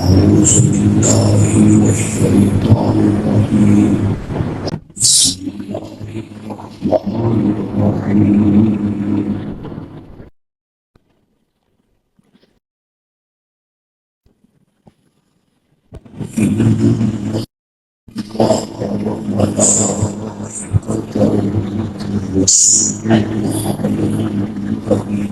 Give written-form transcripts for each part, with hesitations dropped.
أعوذ بالله من الشيطان الرجيم. بسم الله الرحمن الرحيم. الله وملائكته يصلون على النبي.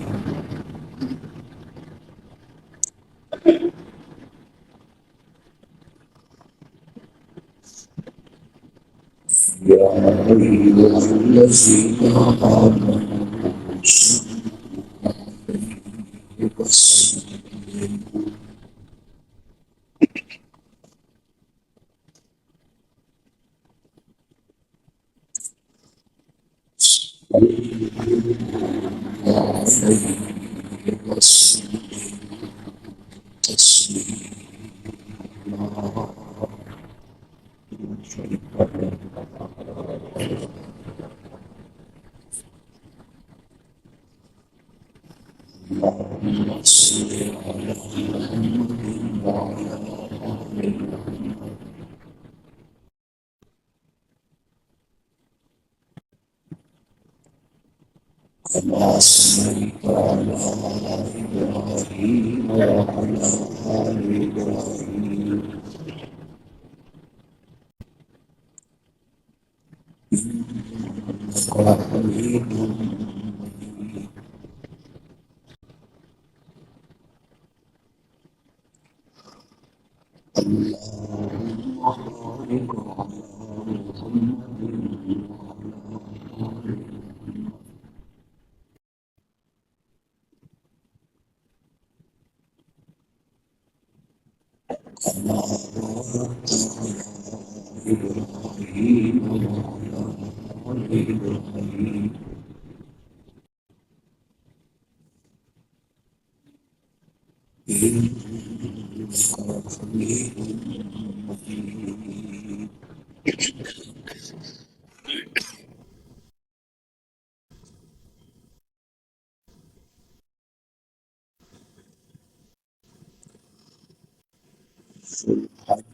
يا أيها الذين آمنوا صلوا عليه وسلموا عليه وسلموا تسليما. اللهم صل على محمد وعلى آل محمد كما صليت على إبراهيم وعلى آل إبراهيم إنك حميد مجيد. اللهم بارك على محمد وعلى آل محمد كما باركت على إبراهيم وعلى آل إبراهيم إنك حميد مجيد. في الحج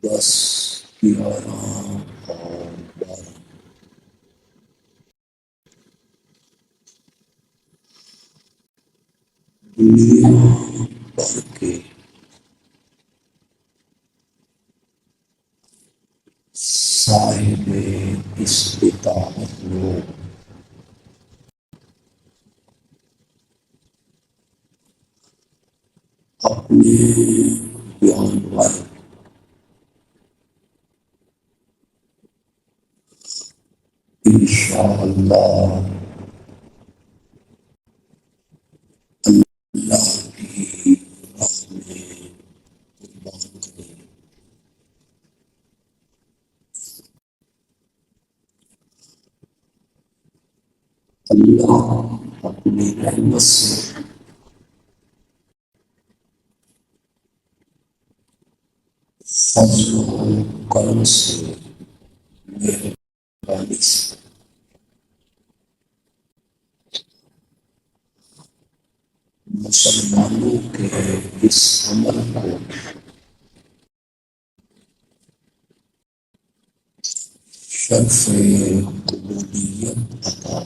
10، 11 اور 12 دنیا بھر کے صاحب استطاعت لوگ اپنے جانور انشاءاللہ اللہ کی راہ میں قربان کریں. اللہ اپنی رحمت سے فضل و کرم سے مہربانی سے مسلمانوں کے اس عمل کو شرف قبولیت عطا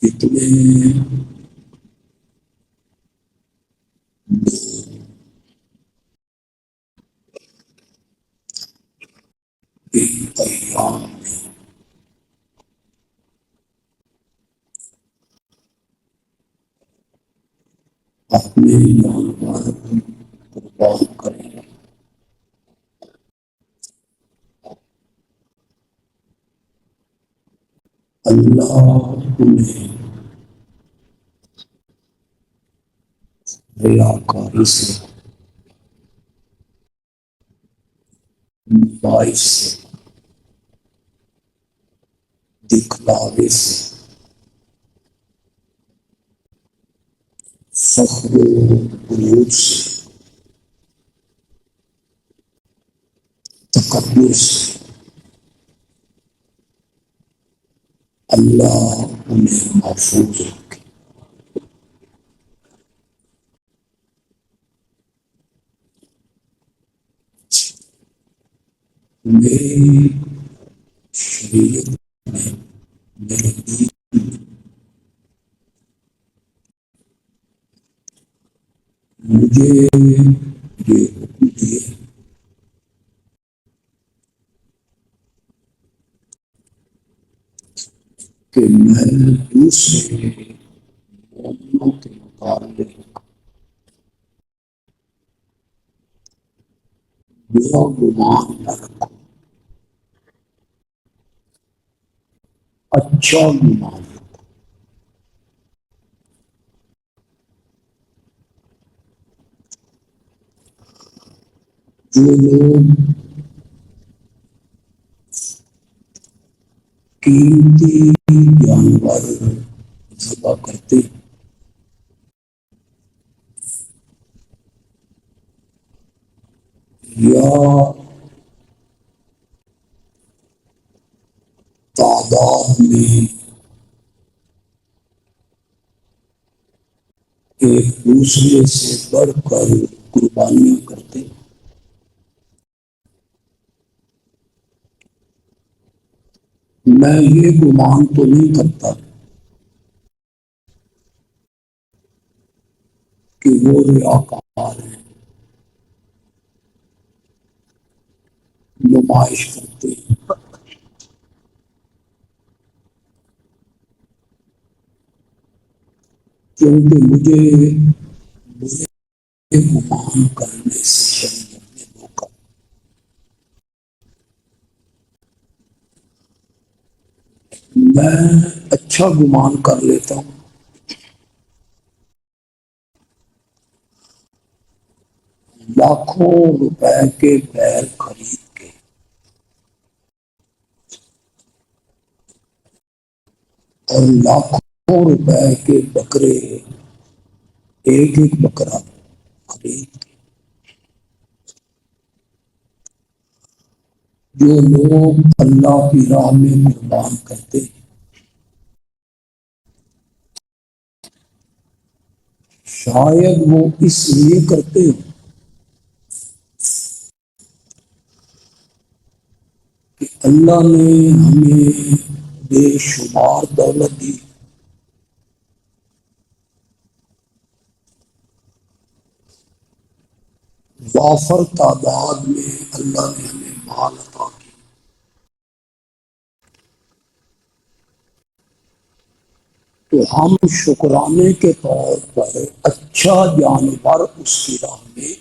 اتنے ایک ایام میں اپنے جانور قربان کریں. اللہ انہیں ریاکاری سے نمائش سے دکھلاوے سے فخر و غرور سے، تکبر سے اللہ انہیں محفوظ رکھے۔ میری شریعت میں، میرے دین میں مجھے یہ حکم دیا کہ میں دوسرے مومنوں کے متعلق برا گمان نہ رکھوں، اچھا گمان رکھوں۔ جو لوگ قیمتی جانور ذبح کرتے یا تعداد میں ایک دوسرے سے بڑھ کر قربانیاں کرتے، میں یہ گمان تو نہیں کرتا کہ وہ ریاکار ہیں، نمائش کرتے ہیں، کیونکہ مجھے برے گمان کرنے سے شریعت نے روکا۔ میں اچھا گمان کر لیتا ہوں، لاکھوں روپے کے بیل خرید کے اور لاکھوں روپے کے بکرے، ایک ایک بکرا خرید کے، جو لوگ اللہ کی راہ میں قربان کرتے شاید وہ اس لیے کرتے ہو کہ اللہ نے ہمیں بے شمار دولت دی، وافر تعداد میں اللہ نے ہمیں مال عطا کی، تو ہم شکرانے کے طور پر اچھا جانور اس کی راہ میں،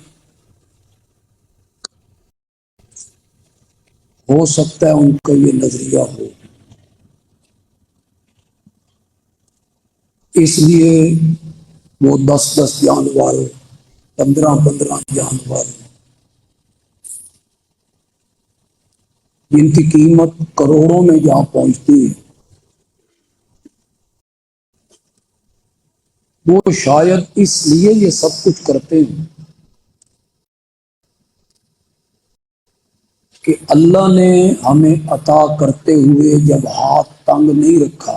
ہو سکتا ہے ان کا یہ نظریہ ہو، اس لیے وہ 10 جانور، 15 جانور جن کی قیمت کروڑوں میں جا پہنچتی ہے، وہ شاید اس لیے یہ سب کچھ کرتے ہیں کہ اللہ نے ہمیں عطا کرتے ہوئے جب ہاتھ تنگ نہیں رکھا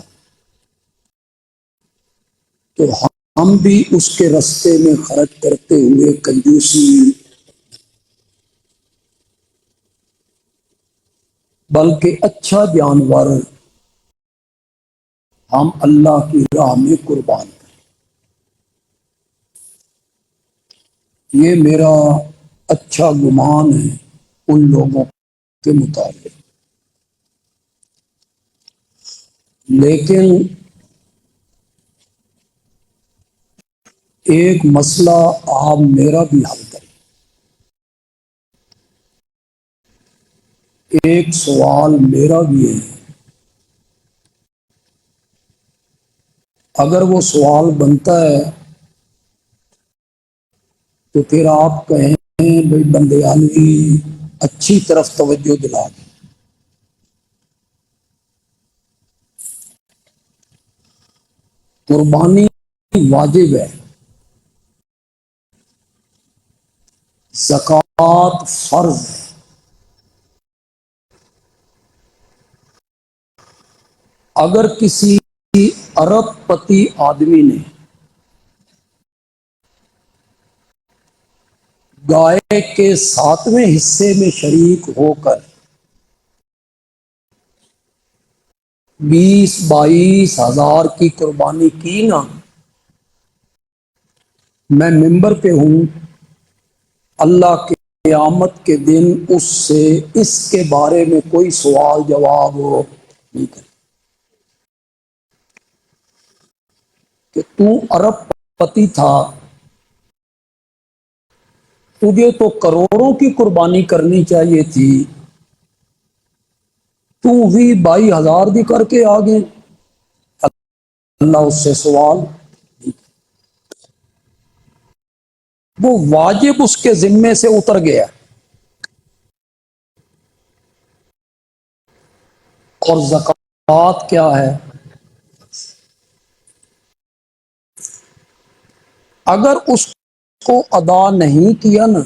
تو ہم بھی اس کے راستے میں خرچ کرتے ہوئے کنجوسی، بلکہ اچھا جانور ہم اللہ کی راہ میں قربان کریں۔ یہ میرا اچھا گمان ہے ان لوگوں کے متعلق، لیکن ایک مسئلہ آپ میرا بھی حل کریں۔ ایک سوال میرا بھی ہے، اگر وہ سوال بنتا ہے تو پھر آپ کہیں بھائی بندیالوی اچھی طرف توجہ دلا دیں۔ قربانی واجب ہے، زکوٰۃ فرض ہے۔ اگر کسی ارب پتی آدمی نے گائے کے 7ویں حصے میں شریک ہو کر 20-22 ہزار کی قربانی کی نا، میں ممبر پہ ہوں، اللہ کے قیامت کے دن اس سے اس کے بارے میں کوئی سوال جواب نہیں کرے کہ تو ارب پتی تھا، تجھے تو کروڑوں کی قربانی کرنی چاہیے تھی، تو بھی 22 ہزار بھی کر کے آگے، اللہ اس سے سوال، وہ واجب اس کے ذمے سے اتر گیا۔ اور زکوٰۃ کیا ہے؟ اگر اس کو ادا نہیں کیا نا،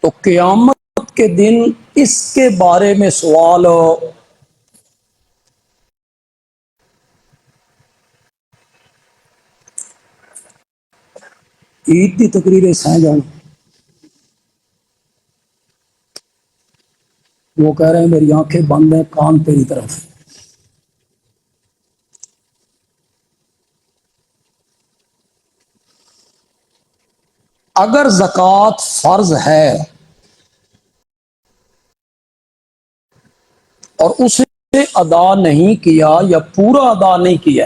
تو قیامت کے دن اس کے بارے میں سوال عید کی تقریریں سہ جان، وہ کہہ رہے ہیں میری آنکھیں بند ہیں، کان تیری طرف۔ اگر زکوٰۃ فرض ہے اور اسے ادا نہیں کیا یا پورا ادا نہیں کیا،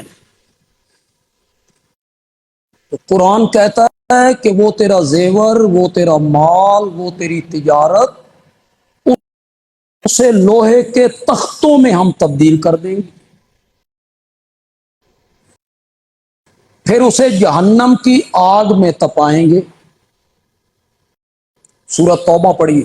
تو قرآن کہتا ہے کہ وہ تیرا زیور، وہ تیرا مال، وہ تیری تجارت، اسے لوہے کے تختوں میں ہم تبدیل کر دیں گے، پھر اسے جہنم کی آگ میں تپائیں گے۔ سورۃ توبہ پڑھیے۔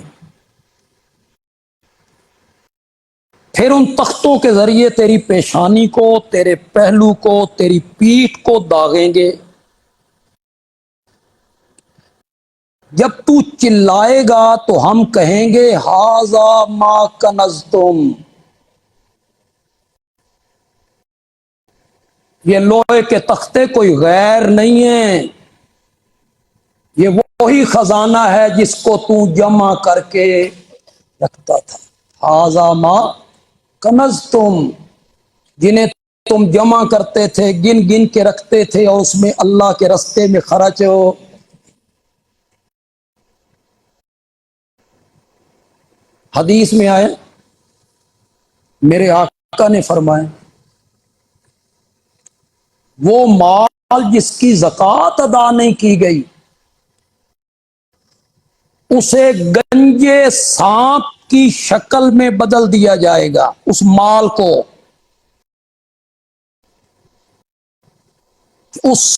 پھر ان تختوں کے ذریعے تیری پیشانی کو، تیرے پہلو کو، تیری پیٹھ کو داغیں گے۔ جب تو چلائے گا تو ہم کہیں گے ھذا ما کنزتم، یہ لوہے کے تختے کوئی غیر نہیں ہیں، یہ وہی خزانہ ہے جس کو تو جمع کر کے رکھتا تھا۔ ھذا ما کنزتم، جنہیں تم جمع کرتے تھے، گن گن کے رکھتے تھے اور اس میں اللہ کے رستے میں خرچ ہو۔ حدیث میں آئے، میرے آقا نے فرمایا وہ مال جس کی زکوٰۃ ادا نہیں کی گئی، اسے گنجے سانپ کی شکل میں بدل دیا جائے گا۔ اس مال کو، اس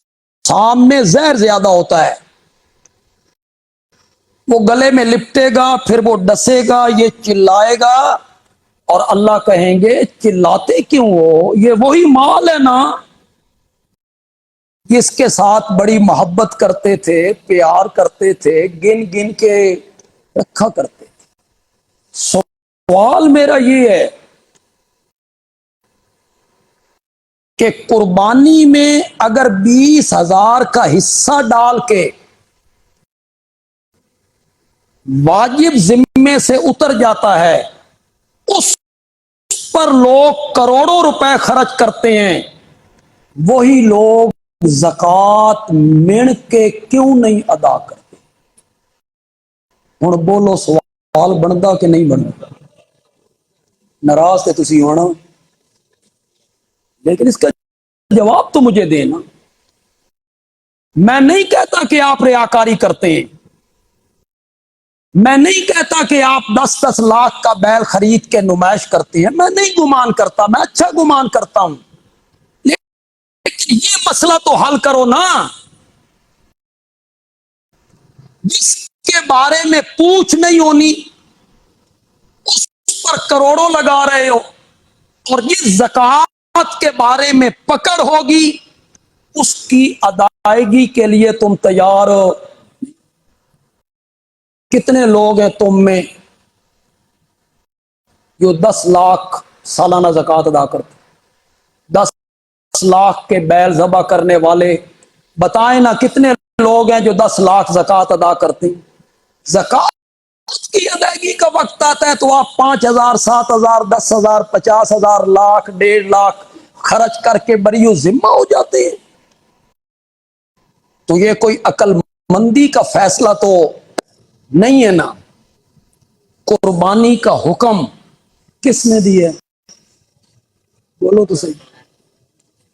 سانپ میں زہر زیادہ ہوتا ہے، وہ گلے میں لپٹے گا، پھر وہ ڈسے گا، یہ چلائے گا، اور اللہ کہیں گے چلاتے کیوں ہو؟ یہ وہی مال ہے نا جس کے ساتھ بڑی محبت کرتے تھے، پیار کرتے تھے، گن گن کے رکھا کرتے تھے۔ سوال میرا یہ ہے کہ قربانی میں اگر 20 ہزار کا حصہ ڈال کے واجب ذمے سے اتر جاتا ہے، اس پر لوگ کروڑوں روپے خرچ کرتے ہیں، وہی لوگ زکوٰۃ من کے کیوں نہیں ادا کرتے؟ ہن بولو سوال بنتا کہ نہیں بنتا؟ ناراض تے تسی ہونا، لیکن اس کا جواب تو مجھے دینا۔ میں نہیں کہتا کہ آپ ریاکاری کرتے ہیں، میں نہیں کہتا کہ آپ 10-10 لاکھ کا بیل خرید کے نمائش کرتے ہیں، میں نہیں گمان کرتا، میں اچھا گمان کرتا ہوں، لیکن یہ مسئلہ تو حل کرو نا۔ جس کے بارے میں پوچھ نہیں ہونی اس پر کروڑوں لگا رہے ہو، اور جس زکوٰۃ کے بارے میں پکڑ ہوگی اس کی ادائیگی کے لیے تم تیار ہو؟ کتنے لوگ ہیں تم میں جو 10 لاکھ سالانہ زکوٰۃ ادا کرتے؟ 10 لاکھ کے بیل ذبح کرنے والے بتائیں نا کتنے لوگ ہیں جو 10 لاکھ زکوٰۃ ادا کرتے ہیں؟ زکوٰۃ کی ادائیگی کا وقت آتا ہے تو آپ 5,000 7,000 10,000 50,000 لاکھ 1.5 لاکھ خرچ کر کے بری و ذمہ ہو جاتے ہیں۔ تو یہ کوئی عقل مندی کا فیصلہ تو نہیں ہے نا۔ قربانی کا حکم کس نے دیا؟ بولو تو صحیح۔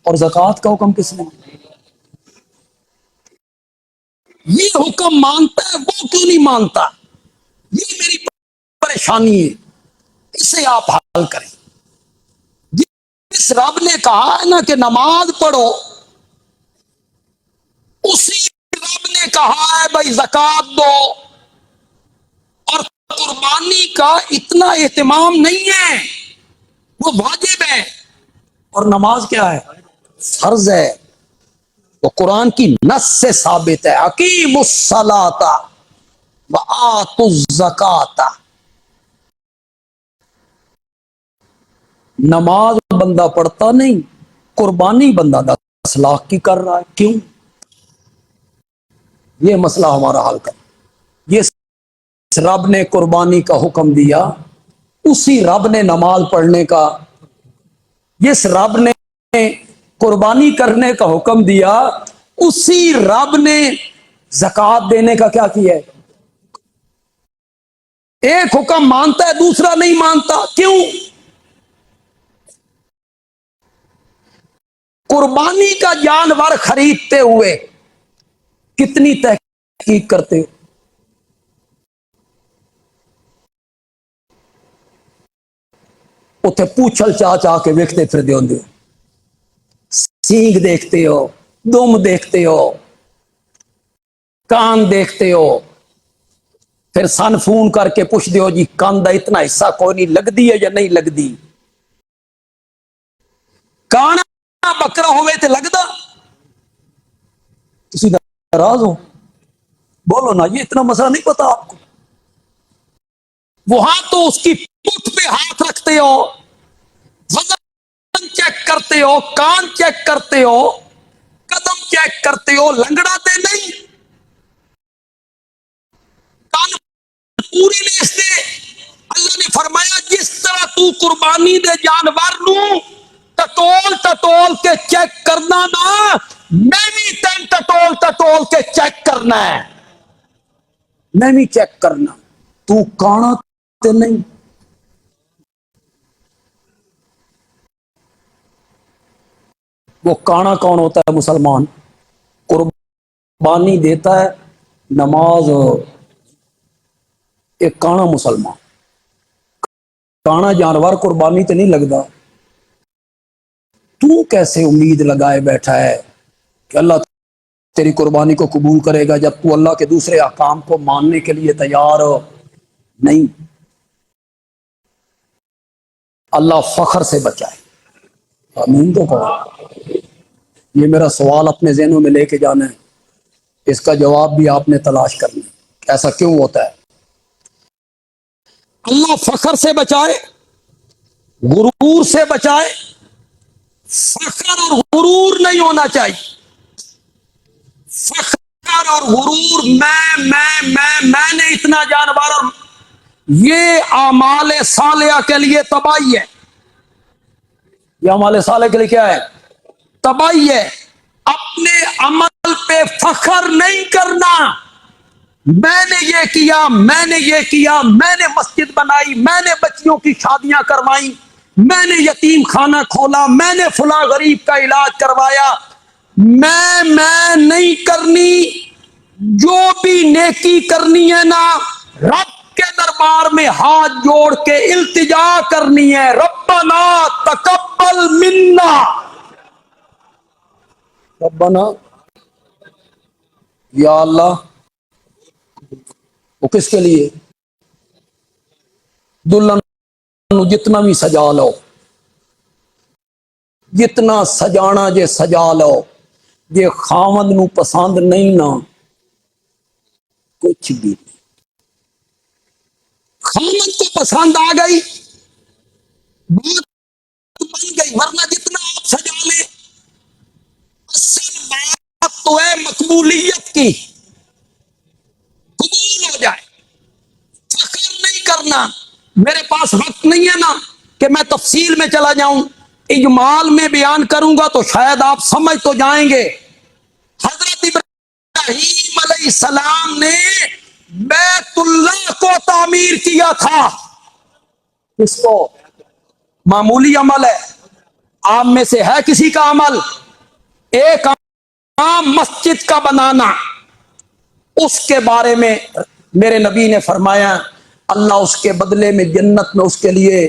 اور زکوٰۃ کا حکم کس نے؟ یہ حکم مانتا ہے، وہ کیوں نہیں مانتا؟ یہ میری پریشانی ہے، اسے آپ حل کریں۔ جس رب نے کہا ہے نا کہ نماز پڑھو، اسی رب نے کہا ہے بھائی زکوٰۃ دو، اور قربانی کا اتنا اہتمام نہیں ہے، وہ واجب ہے، اور نماز کیا ہے؟ فرض ہے۔ تو قرآن کی نص سے ثابت ہے اقیموا الصلاۃ وآتوا الزکاۃ۔ نماز بندہ پڑھتا نہیں، قربانی بندہ 10 لاکھ کی کر رہا ہے، کیوں؟ یہ مسئلہ ہمارا حل کر۔ یہ رب نے قربانی کا حکم دیا، اسی رب نے نماز پڑھنے کا، جس رب نے قربانی کرنے کا حکم دیا، اسی رب نے زکوٰۃ دینے کا کیا کیا ہے؟ ایک حکم مانتا ہے، دوسرا نہیں مانتا، کیوں؟ قربانی کا جانور خریدتے ہوئے کتنی تحقیق کرتے ہو؟ اتنے پوچھل چاہ چاہ کے ویکھتے پھر دے ہوندے، سینگ دیکھتے ہو، دم دیکھتے ہو، کان دیکھتے ہو، پھر سن فون کر کے پوچھ دیو جی کان دا اتنا حصہ کوئی نہیں لگدی ہے یا نہیں لگدی؟ کانا بکرا ہوئے تے لگدا؟ کسی ناراض ہو؟ بولو نا، یہ اتنا مسئلہ نہیں پتا آپ کو؟ وہاں تو اس کی پٹھ پہ ہاتھ رکھتے ہو، وزن چیک کرتے ہو، کان چیک کرتے ہو، قدم چیک کرتے ہو، لنگڑاتے نہیں، کان پوری لیس دے۔ اللہ نے فرمایا جس طرح تو قربانی دے جانور نو ٹٹول کے چیک کرنا نا، میں بھی تین ٹٹول کے چیک کرنا ہے، میں بھی چیک کرنا۔ تو کانا تے نہیں۔ وہ کانا کون ہوتا ہے؟ مسلمان قربانی دیتا ہے، نماز، ایک کانا مسلمان۔ کانا جانور قربانی تے نہیں لگتا۔ تو کیسے امید لگائے بیٹھا ہے کہ اللہ تیری قربانی کو قبول کرے گا، جب تو اللہ کے دوسرے احکام کو ماننے کے لیے تیار نہیں؟ اللہ فخر سے بچائے، آمین تو کہو۔ یہ میرا سوال اپنے ذہنوں میں لے کے جانا ہے، اس کا جواب بھی آپ نے تلاش کرنا ہے، ایسا کیوں ہوتا ہے؟ اللہ فخر سے بچائے، غرور سے بچائے۔ فخر اور غرور نہیں ہونا چاہیے۔ فخر اور غرور میں نے اتنا جانور، اور یہ اعمال صالحہ کے لیے تباہی ہے۔ یہ اعمال صالحہ کے لیے کیا ہے؟ تباہی ہے۔ اپنے عمل پہ فخر نہیں کرنا، میں نے یہ کیا، میں نے یہ کیا، میں نے مسجد بنائی، میں نے بچیوں کی شادیاں کروائی، میں نے یتیم خانہ کھولا، میں نے فلاں غریب کا علاج کروایا۔ میں نہیں کرنی۔ جو بھی نیکی کرنی ہے نا، رب کے دربار میں ہاتھ جوڑ کے التجا کرنی ہے، ربنا تقبل منا، ربنا، یا اللہ۔ وہ کس کے لیے؟ دلہن جتنا بھی سجا لو، جتنا سجانا جے سجا لو، یہ خاوند نو پسند نہیں نا کچھ بھی نہیں. خاوند کو پسند آ گئی بات بن گئی، ورنہ جتنا آپ سجا لیں اصل بات تو ہے مقبولیت کی، قبول ہو جائے. فخر نہیں کرنا. میرے پاس وقت نہیں ہے نا کہ میں تفصیل میں چلا جاؤں، اجمال میں بیان کروں گا تو شاید آپ سمجھ تو جائیں گے. حضرت ابراہیم علیہ السلام نے بیت اللہ کو تعمیر کیا تھا. کس کو؟ معمولی عمل ہے، آپ میں سے ہے کسی کا عمل ایک عام مسجد کا بنانا؟ اس کے بارے میں میرے نبی نے فرمایا اللہ اس کے بدلے میں جنت میں اس کے لیے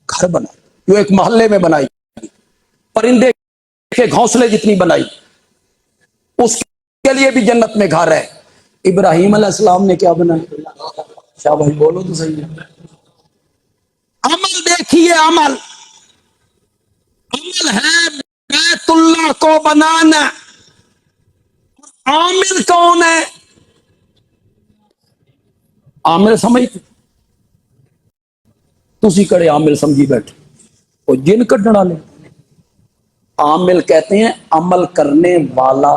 گھر بنا، جو ایک محلے میں بنائی، پرندے کے گھونسلے جتنی بنائی، اس کے لیے بھی جنت میں گھر ہے. ابراہیم علیہ السلام نے کیا بنایا؟ شاہ بھائی بولو تو صحیح ہے. عمل دیکھیے، عمل ہے بیت اللہ کو بنانا. عامل کون ہے؟ عامل سمجھتے تسی کڑے عامل سمجھی بیٹھے وہ جن کڈن والے. عامل کہتے ہیں عمل کرنے والا.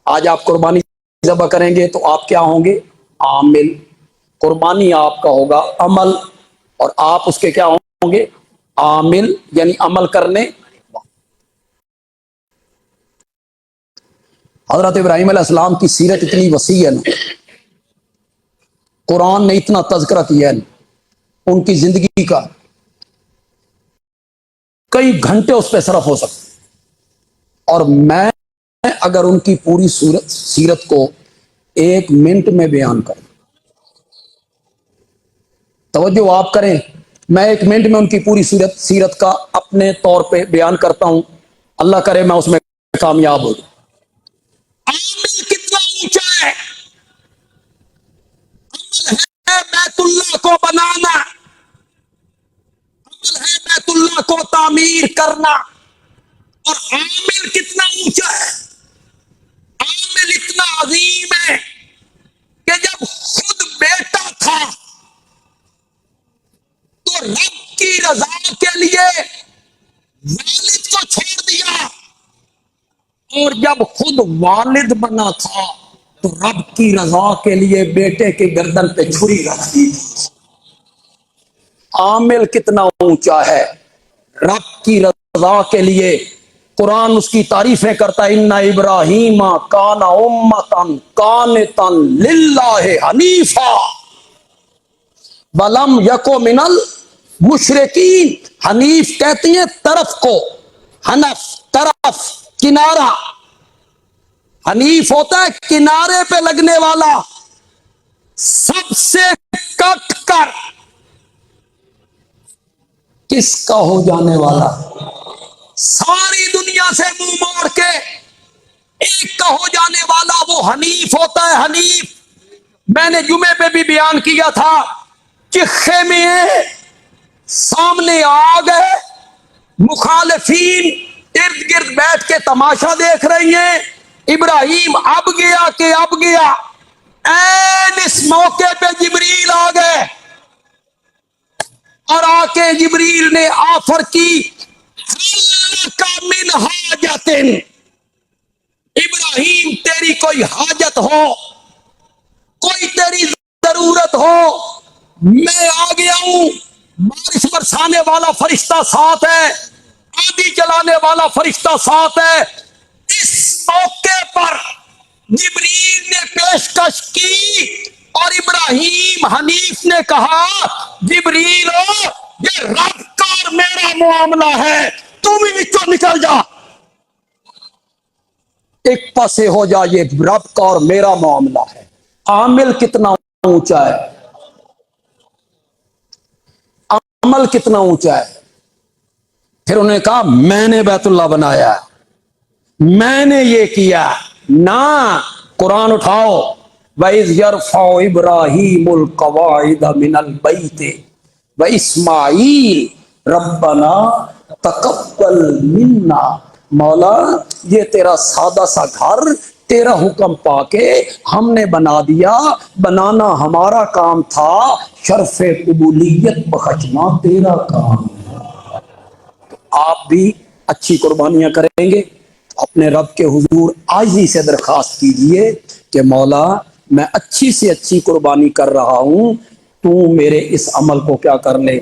آج آپ قربانی ذبح کریں گے تو آپ کیا ہوں گے؟ عامل. قربانی آپ کا ہوگا عمل اور آپ اس کے کیا ہوں گے؟ عامل، یعنی عمل کرنے. حضرت ابراہیم علیہ السلام کی سیرت اتنی وسیع ہے نا، قرآن نے اتنا تذکرہ کیا ہے نا ان کی زندگی کا، کئی گھنٹے اس پہ صرف ہو سکتے. اور میں اگر ان کی پوری سیرت کو 1 منٹ میں بیان کروں، توجہ آپ کریں، میں 1 منٹ میں ان کی پوری سیرت کا اپنے طور پہ بیان کرتا ہوں، اللہ کرے میں اس میں کامیاب ہو جاؤں. عامل کتنا اونچا ہے؟ عمل ہے بیت اللہ کو بنانا، عمل ہے بیت اللہ کو تعمیر کرنا. اور عامل کتنا اونچا ہے؟ عامل اتنا عظیم ہے کہ جب خود بیٹا تھا تو رب کی رضا کے لیے والد کو چھوڑ دیا، اور جب خود والد بنا تھا تو رب کی رضا کے لیے بیٹے کے گردن پہ چھری رکھ دی. عامل کتنا اونچا ہے؟ رب کی رضا کے لیے. قرآن اس کی تعریفیں کرتا ہے، ان ابراہیم کان امتن قانتا للہ حنیفا ولم یکو من المشرکین. حنیف کہتی ہیں طرف کو، حنف طرف، کنارہ. حنیف ہوتا ہے کنارے پہ لگنے والا، سب سے کٹ کر کس کا ہو جانے والا؟ ساری دنیا سے منہ موڑ کے ایک کا ہو جانے والا وہ حنیف ہوتا ہے. حنیف میں نے جمعے پہ بھی بیان کیا تھا، چخے میں سامنے آ گئے، مخالفین ارد گرد بیٹھ کے تماشا دیکھ رہی ہیں. ابراہیم اب گیا کہ اب گیا، این اس موقع پہ جبریل آ گئے اور آ کے جبریل نے آفر کی کا من حاجت، ابراہیم تیری کوئی حاجت ہو، کوئی تیری ضرورت ہو، میں آ گیا ہوں. بارش برسانے والا فرشتہ ساتھ ہے، آندھی چلانے والا فرشتہ ساتھ ہے. اس موقع پر جبریل نے پیشکش کی اور ابراہیم حنیف نے کہا جبریل یہ رب کا اور میرا معاملہ ہے، تم ہی تو نکل جا، ایک پاسے ہو جا، یہ رب کا اور میرا معاملہ ہے. عامل کتنا اونچا ہے؟ عمل کتنا اونچا ہے؟ پھر انہوں نے کہا میں نے بیت اللہ بنایا، میں نے یہ کیا. نہ، قرآن اٹھاؤ، وَإِذْ يَرْفَعُ إِبْرَاهِيمُ الْقَوَاعِدَ مِنَ الْبَيْتِ وَإِسْمَاعِيلُ رَبَّنَا تَقَبَّلْ مِنَّا مولا یہ تیرا سادہ سا گھر تیرا حکم پا کے ہم نے بنا دیا، بنانا ہمارا کام تھا، شرف قبولیت بخشنا تیرا کام ہے۔ آپ بھی اچھی قربانیاں کریں گے، اپنے رب کے حضور عاجزی سے درخواست کیجئے کہ مولا میں اچھی سے اچھی قربانی کر رہا ہوں، تو میرے اس عمل کو کیا کر لے۔